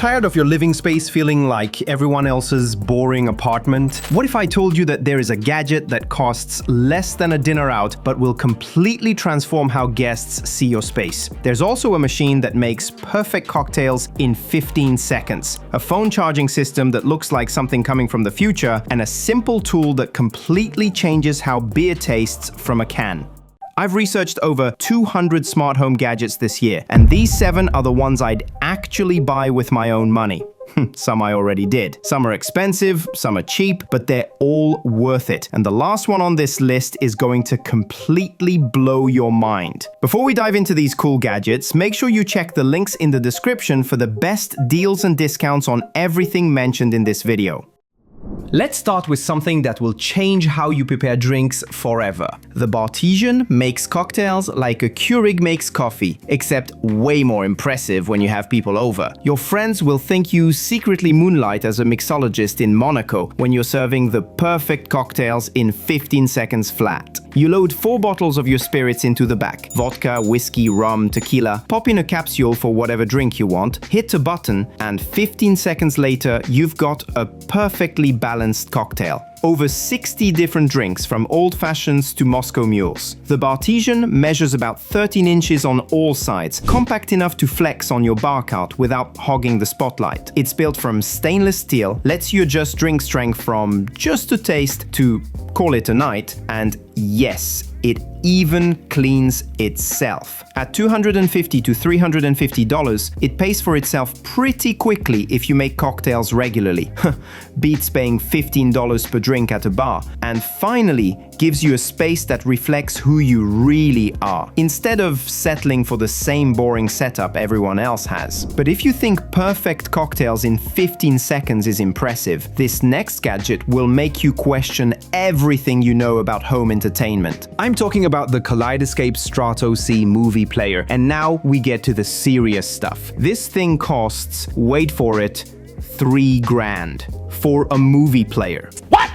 Tired of your living space feeling like everyone else's boring apartment? What if I told you that there is a gadget that costs less than a dinner out but will completely transform how guests see your space? There's also a machine that makes perfect cocktails in 15 seconds, a phone charging system that looks like something coming from the future, and a simple tool that completely changes how beer tastes from a can. I've researched over 200 smart home gadgets this year, and these 7 are the ones I'd actually buy with my own money. Some I already did. Some are expensive, some are cheap, but they're all worth it. And the last one on this list is going to completely blow your mind. Before we dive into these cool gadgets, make sure you check the links in the description for the best deals and discounts on everything mentioned in this video. Let's start with something that will change how you prepare drinks forever. The Bartesian makes cocktails like a Keurig makes coffee, except way more impressive when you have people over. Your friends will think you secretly moonlight as a mixologist in Monaco when you're serving the perfect cocktails in 15 seconds flat. You load 4 bottles of your spirits into the back: vodka, whiskey, rum, tequila, pop in a capsule for whatever drink you want, hit a button, and 15 seconds later, you've got a perfectly balanced cocktail. Over 60 different drinks, from old fashions to Moscow mules. The Bartesian measures about 13 inches on all sides, compact enough to flex on your bar cart without hogging the spotlight. It's built from stainless steel, lets you adjust drink strength from just a taste to call it a night, and yes, it even cleans itself. At $250 to $350, it pays for itself pretty quickly if you make cocktails regularly. Beats paying $15 per drink at a bar. And finally, gives you a space that reflects who you really are, instead of settling for the same boring setup everyone else has. But if you think perfect cocktails in 15 seconds is impressive, this next gadget will make you question everything you know about home entertainment. I'm talking about the Kaleidescape Strato C movie player, and now we get to the serious stuff. This thing costs, wait for it, $3 grand for a movie player. What?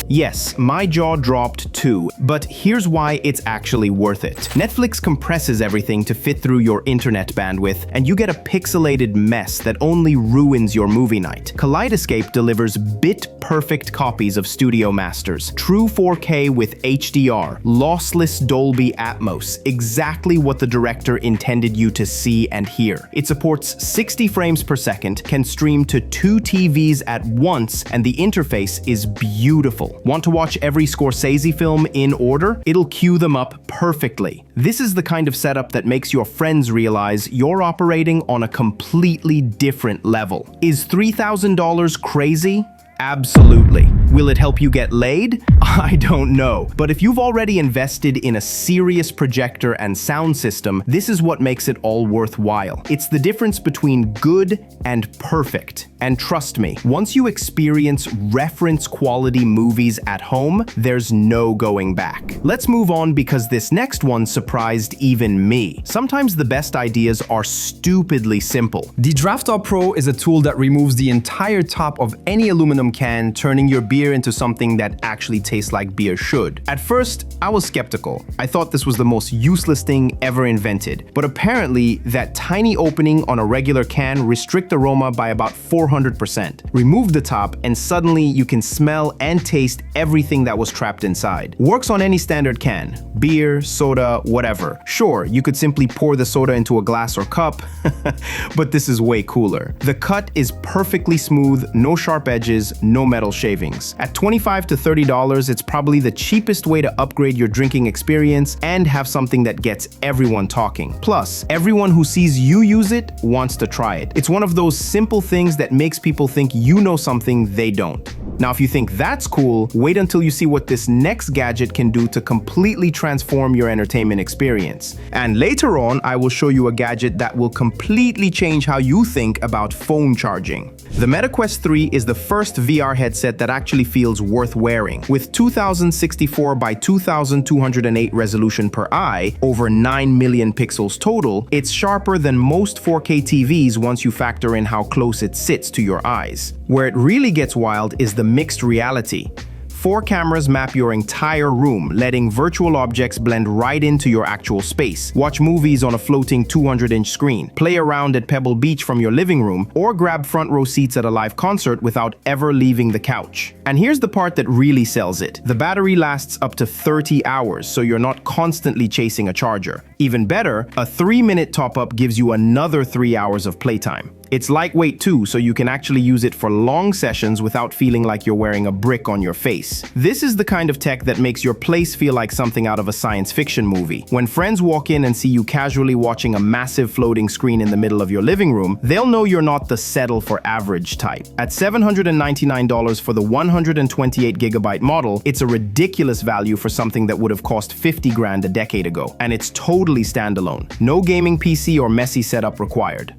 Yes, my jaw dropped too, but here's why it's actually worth it. Netflix compresses everything to fit through your internet bandwidth, and you get a pixelated mess that only ruins your movie night. Kaleidescape delivers bit-perfect copies of studio masters, true 4K with HDR, lossless Dolby Atmos, exactly what the director intended you to see and hear. It supports 60 frames per second, can stream to 2 TVs at once, and the interface is beautiful. Want to watch every Scorsese film in order? It'll queue them up perfectly. This is the kind of setup that makes your friends realize you're operating on a completely different level. Is $3,000 crazy? Absolutely. Will it help you get laid? I don't know. But if you've already invested in a serious projector and sound system, this is what makes it all worthwhile. It's the difference between good and perfect. And trust me, once you experience reference quality movies at home, there's no going back. Let's move on, because this next one surprised even me. Sometimes the best ideas are stupidly simple. The Drafter Pro is a tool that removes the entire top of any aluminum can, turning your beer into something that actually tastes like beer should. At first, I was skeptical. I thought this was the most useless thing ever invented. But apparently, that tiny opening on a regular can restricts aroma by about 400%. Remove the top, and suddenly you can smell and taste everything that was trapped inside. Works on any standard can. Beer, soda, whatever. Sure, you could simply pour the soda into a glass or cup, but this is way cooler. The cut is perfectly smooth, no sharp edges, no metal shavings. At $25 to $30, it's probably the cheapest way to upgrade your drinking experience and have something that gets everyone talking. Plus, everyone who sees you use it wants to try it. It's one of those simple things that makes people think you know something they don't. Now, if you think that's cool, wait until you see what this next gadget can do to completely transform your entertainment experience. And later on, I will show you a gadget that will completely change how you think about phone charging. The Meta Quest 3 is the first VR headset that actually feels worth wearing. With 2064 by 2208 resolution per eye, over 9 million pixels total, it's sharper than most 4K TVs once you factor in how close it sits to your eyes. Where it really gets wild is the mixed reality. 4 cameras map your entire room, letting virtual objects blend right into your actual space. Watch movies on a floating 200-inch screen, play around at Pebble Beach from your living room, or grab front row seats at a live concert without ever leaving the couch. And here's the part that really sells it. The battery lasts up to 30 hours, so you're not constantly chasing a charger. Even better, a 3-minute top-up gives you another 3 hours of playtime. It's lightweight too, so you can actually use it for long sessions without feeling like you're wearing a brick on your face. This is the kind of tech that makes your place feel like something out of a science fiction movie. When friends walk in and see you casually watching a massive floating screen in the middle of your living room, they'll know you're not the settle for average type. At $799 for the 128GB model, it's a ridiculous value for something that would have cost 50 grand a decade ago. And it's totally standalone. No gaming PC or messy setup required.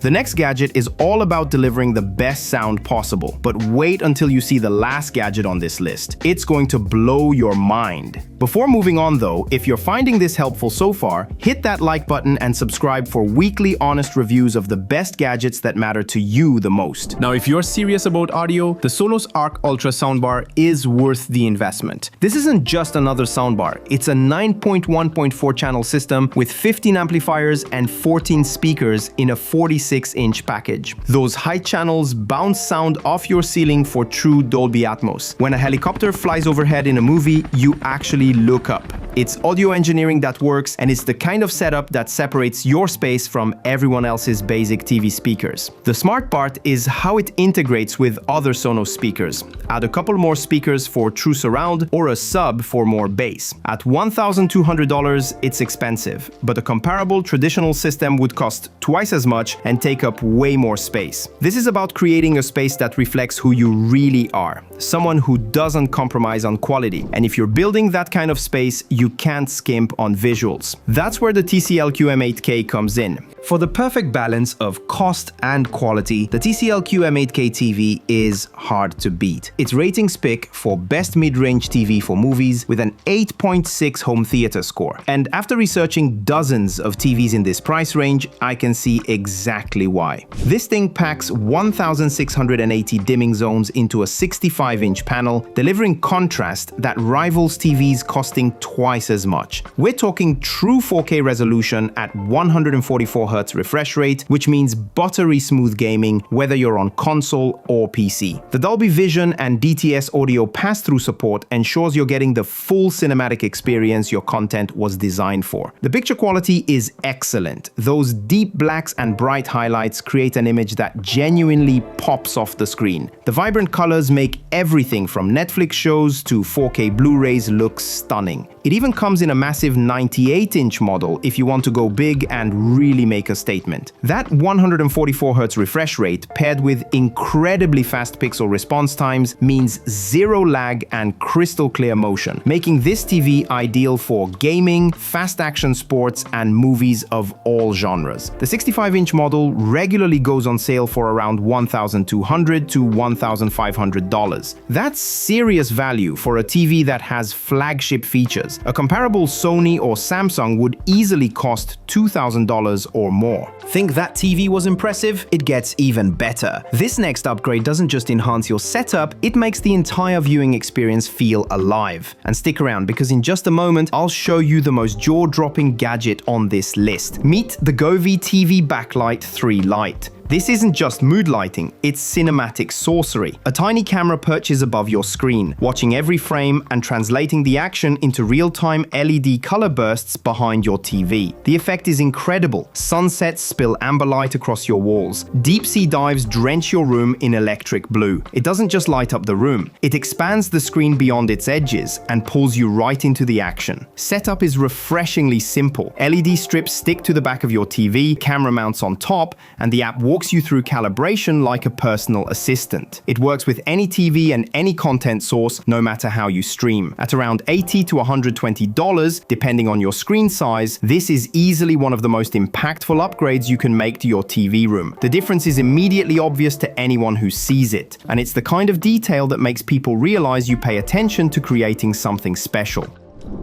The next gadget is all about delivering the best sound possible, but wait until you see the last gadget on this list. It's going to blow your mind. Before moving on though, if you're finding this helpful so far, hit that like button and subscribe for weekly honest reviews of the best gadgets that matter to you the most. Now, if you're serious about audio, the Sonos Arc Ultra soundbar is worth the investment. This isn't just another soundbar, it's a 9.1.4 channel system with 15 amplifiers and 14 speakers in a 46-inch package. Those high channels bounce sound off your ceiling for true Dolby Atmos. When a helicopter flies overhead in a movie, you actually look up. It's audio engineering that works, and it's the kind of setup that separates your space from everyone else's basic TV speakers. The smart part is how it integrates with other Sonos speakers. Add a couple more speakers for true surround or a sub for more bass. At $1,200, it's expensive, but a comparable traditional system would cost twice as much and take up way more space. This is about creating a space that reflects who you really are, someone who doesn't compromise on quality. And if you're building that kind of space, you can't skimp on visuals. That's where the TCL-Q M8K comes in. For the perfect balance of cost and quality, the TCL-Q M8K TV is hard to beat. Its ratings pick for best mid-range TV for movies with an 8.6 home theater score. And after researching dozens of TVs in this price range, I can see exactly why. This thing packs 1,680 dimming zones into a 65-inch panel, delivering contrast that rivals TVs costing twice as much. We're talking true 4K resolution at 144Hz refresh rate, which means buttery smooth gaming whether you're on console or PC. The Dolby Vision and DTS audio pass-through support ensures you're getting the full cinematic experience your content was designed for. The picture quality is excellent. Those deep blacks and bright highlights create an image that genuinely pops off the screen. The vibrant colors make everything from Netflix shows to 4K Blu-rays look stunning. It even comes in a massive 98-inch model if you want to go big and really make a statement. That 144Hz refresh rate paired with incredibly fast pixel response times means zero lag and crystal clear motion, making this TV ideal for gaming, fast action sports, and movies of all genres. The 65-inch model regularly goes on sale for around $1,200 to $1,500. That's serious value for a TV that has flagship features. A comparable Sony or Samsung would easily cost $2,000 or more. Think that TV was impressive? It gets even better. This next upgrade doesn't just enhance your setup, it makes the entire viewing experience feel alive. And stick around, because in just a moment, I'll show you the most jaw-dropping gadget on this list. Meet the Govee TV Backlight 3 Lite. This isn't just mood lighting, it's cinematic sorcery. A tiny camera perches above your screen, watching every frame and translating the action into real-time LED color bursts behind your TV. The effect is incredible. Sunsets spill amber light across your walls. Deep sea dives drench your room in electric blue. It doesn't just light up the room, it expands the screen beyond its edges and pulls you right into the action. Setup is refreshingly simple. LED strips stick to the back of your TV, camera mounts on top, and the app walks you through calibration like a personal assistant. It works with any TV and any content source, no matter how you stream. At around $80 to $120, depending on your screen size, this is easily one of the most impactful upgrades you can make to your TV room. The difference is immediately obvious to anyone who sees it, and it's the kind of detail that makes people realize you pay attention to creating something special.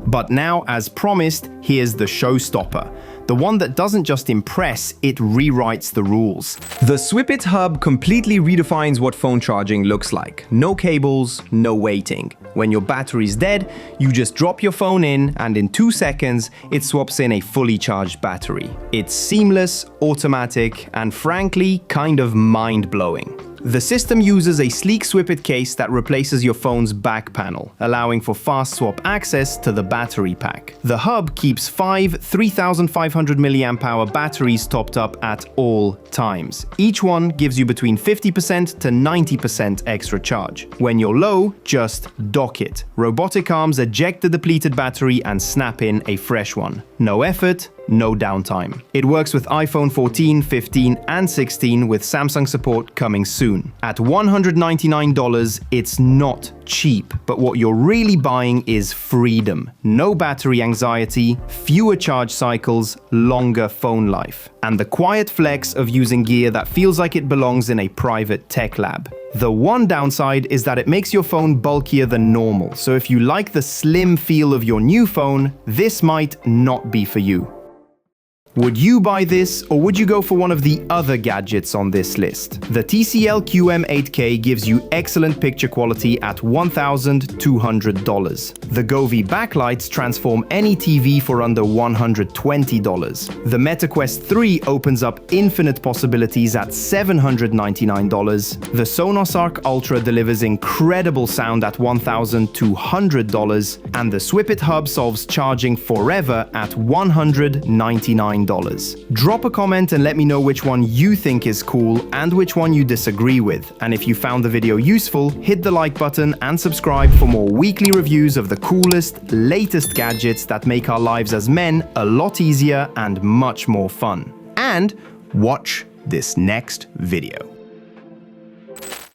But now, as promised, here's the showstopper. The one that doesn't just impress, it rewrites the rules. The Swippit hub completely redefines what phone charging looks like. No cables, no waiting. When your battery's dead, you just drop your phone in, and in 2 seconds, it swaps in a fully charged battery. It's seamless, automatic, and frankly, kind of mind-blowing. The system uses a sleek Swippit case that replaces your phone's back panel, allowing for fast swap access to the battery pack. The hub keeps 5 3,500 mAh batteries topped up at all times. Each one gives you between 50% to 90% extra charge. When you're low, just dock it. Robotic arms eject the depleted battery and snap in a fresh one. No effort, no downtime. It works with iPhone 14, 15, and 16 with Samsung support coming soon. At $199, it's not cheap, but what you're really buying is freedom. No battery anxiety, fewer charge cycles, longer phone life, and the quiet flex of using gear that feels like it belongs in a private tech lab. The one downside is that it makes your phone bulkier than normal, so if you like the slim feel of your new phone, this might not be for you. Would you buy this, or would you go for one of the other gadgets on this list? The TCL QM8K gives you excellent picture quality at $1,200. The Govee Backlights transform any TV for under $120. The MetaQuest 3 opens up infinite possibilities at $799. The Sonos Arc Ultra delivers incredible sound at $1,200. And the Swippit Hub solves charging forever at $199. Drop a comment and let me know which one you think is cool and which one you disagree with. And if you found the video useful, hit the like button and subscribe for more weekly reviews of the coolest, latest gadgets that make our lives as men a lot easier and much more fun. And watch this next video.